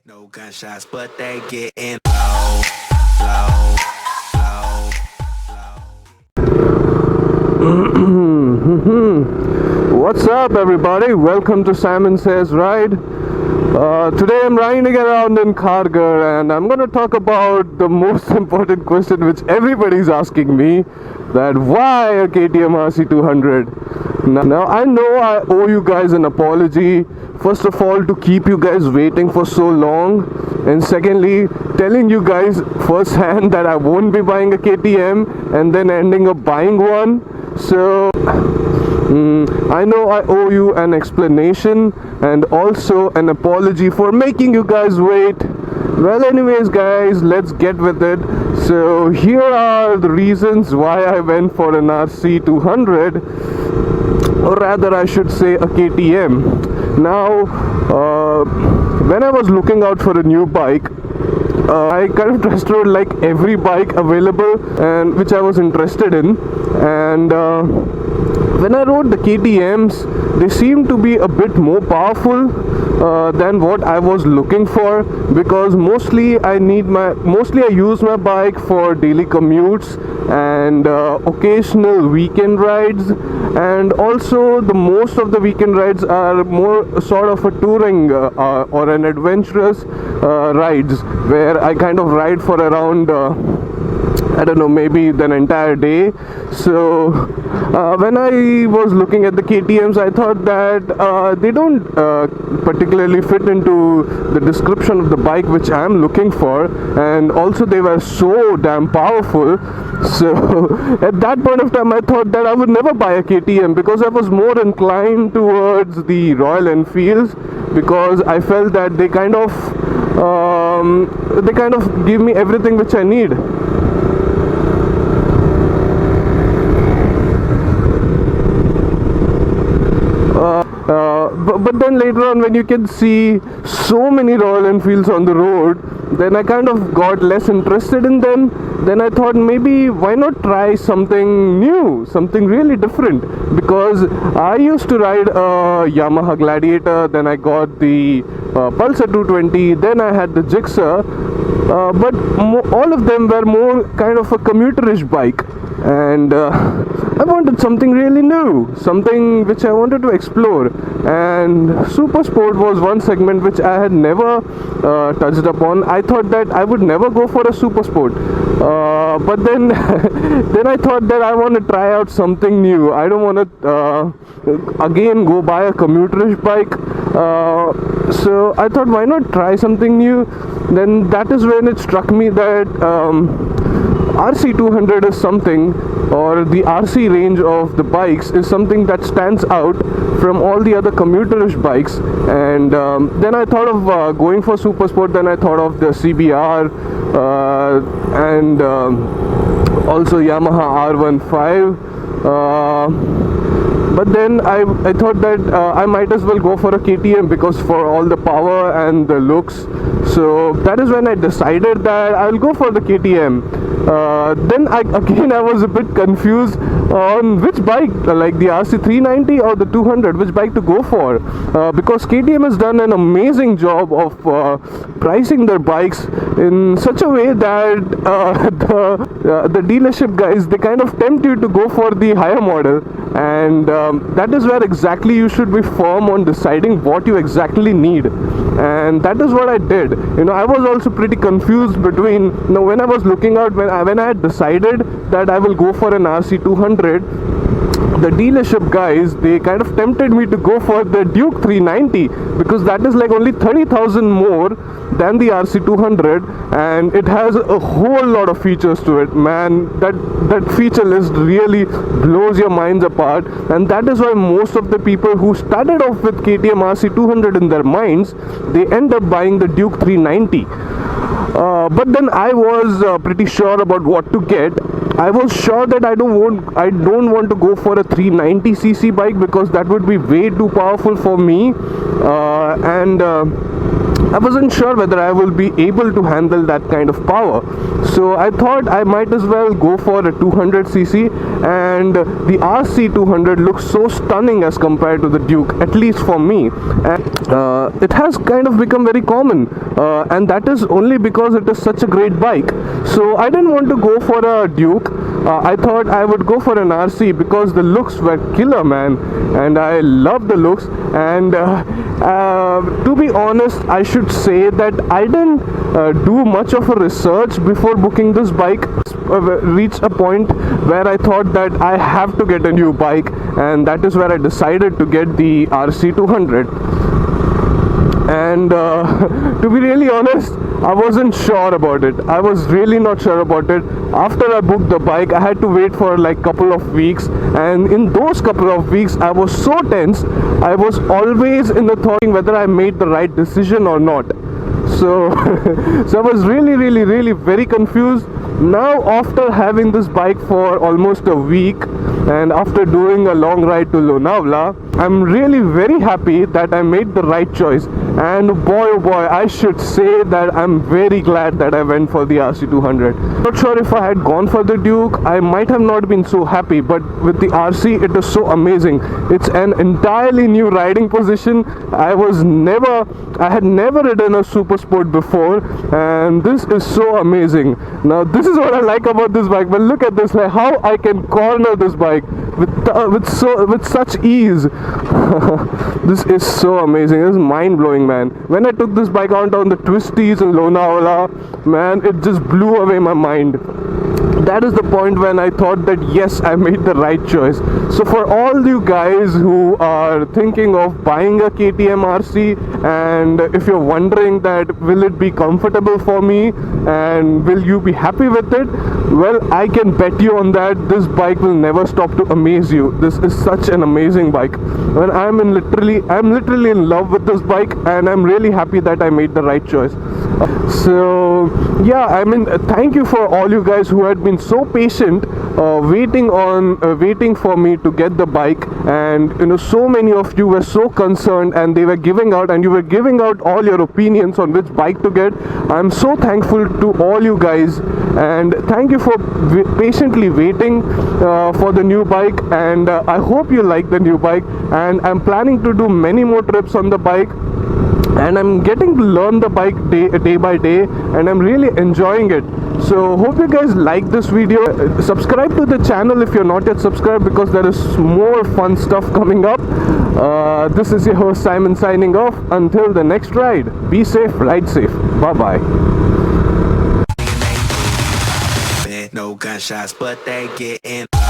No gunshots, but they getting low, low, low, low. What's up, everybody? Welcome to Simon Says Ride. Today I'm riding around in Kharghar and I'm going to talk about the most important question which everybody's asking me, that why a KTM RC200? Now I know I owe you guys an apology, first of all to keep you guys waiting for so long, and secondly telling you guys firsthand that I won't be buying a KTM and then ending up buying one. So I know I owe you an explanation and also an apology for making you guys wait. Well, anyways guys, let's get with it. So here are the reasons why I went for an RC200, or rather I should say a KTM. Now when I was looking out for a new bike, I kind of tested like every bike available and which I was interested in, and when I rode the KTMs, they seem to be a bit more powerful than what I was looking for, because mostly I use my bike for daily commutes and occasional weekend rides, and also the most of the weekend rides are more sort of a touring or an adventurous rides where I kind of ride for around I don't know, maybe the entire day. So when I was looking at the KTMs, I thought that they don't particularly fit into the description of the bike which I am looking for, and also they were so damn powerful. So at that point of time I thought that I would never buy a KTM, because I was more inclined towards the Royal Enfields, because I felt that they kind of give me everything which I need. But then later on, when you can see so many Royal Enfields on the road, then I kind of got less interested in them. Then I thought, maybe why not try something new, something really different, because I used to ride a Yamaha Gladiator, then I got the Pulsar 220, then I had the Gixxer, but all of them were more kind of a commuterish bike, and I wanted something really new, something which I wanted to explore, and Super Sport was one segment which I had never touched upon. I thought that I would never go for a Super Sport, but then then I thought that I want to try out something new. I don't want to again go buy a commuterish bike, so I thought, why not try something new? Then that is when it struck me that RC200 is something, or the RC range of the bikes is something that stands out from all the other commuterish bikes. And then I thought of going for Super Sport. Then I thought of the CBR and also Yamaha R15. But then I thought that I might as well go for a KTM, because for all the power and the looks. So that is when I decided that I will go for the KTM. Then I was a bit confused on which bike, like the RC390 or the 200, which bike to go for, because KTM has done an amazing job of pricing their bikes in such a way that the dealership guys, they kind of tempt you to go for the higher model, and that is where exactly you should be firm on deciding what you exactly need. And that is what I did. I was also pretty confused between, when I was looking out, when I had decided that I will go for an RC200, the dealership guys, they kind of tempted me to go for the Duke 390, because that is like only 30,000 more than the RC200, and it has a whole lot of features to it, man. That feature list really blows your minds apart, and that is why most of the people who started off with KTM RC200 in their minds, they end up buying the Duke 390. But then I was pretty sure about what to get. I was sure that I don't want to go for a 390cc bike, because that would be way too powerful for me, and I wasn't sure whether I will be able to handle that kind of power. So I thought I might as well go for a 200cc, and the RC200 looks so stunning as compared to the Duke, at least for me. And it has kind of become very common, and that is only because it is such a great bike. So I didn't want to go for a Duke. I thought I would go for an RC because the looks were killer, man, and I love the looks. And to be honest, I should say that I didn't do much of a research before booking this bike. Reached a point where I thought that I have to get a new bike, and that is where I decided to get the RC200. And to be really honest, I wasn't sure about it. I was really not sure about it. After I booked the bike, I had to wait for like couple of weeks, and in those couple of weeks I was so tense. I was always in the thought whether I made the right decision or not. So so I was really very confused. Now after having this bike for almost a week, and after doing a long ride to Lonavala, I'm really very happy that I made the right choice. And boy oh boy, I should say that I'm very glad that I went for the RC200. Not sure if I had gone for the Duke, I might have not been so happy, but with the RC it is so amazing. It's an entirely new riding position. I had never ridden a super sport before, and this is so amazing. Now this is what I like about this bike. But look at this, like how I can corner this bike with such ease. This is so amazing. This is mind-blowing, man. When I took this bike out on the twisties in Lonavala, man, it just blew away my mind. That is the point when I thought that yes, I made the right choice. So for all you guys who are thinking of buying a KTM RC, and if you're wondering that will it be comfortable for me and will you be happy with it, well, I can bet you on that this bike will never stop to amaze you. This is such an amazing bike. When I'm literally in love with this bike, and I'm really happy that I made the right choice. So yeah, I mean, thank you for all you guys who had been so patient waiting for me to get the bike. And you know, so many of you were so concerned, and you were giving out all your opinions on which bike to get. I'm so thankful to all you guys, and thank you for patiently waiting for the new bike. And I hope you like the new bike, and I'm planning to do many more trips on the bike, and I'm getting to learn the bike day by day, and I'm really enjoying it. So hope you guys like this video. Subscribe to the channel if you're not yet subscribed, because there is more fun stuff coming up. This is your host Simon signing off. Until the next ride, be safe, ride safe. Bye bye. No gunshots, but they getting low.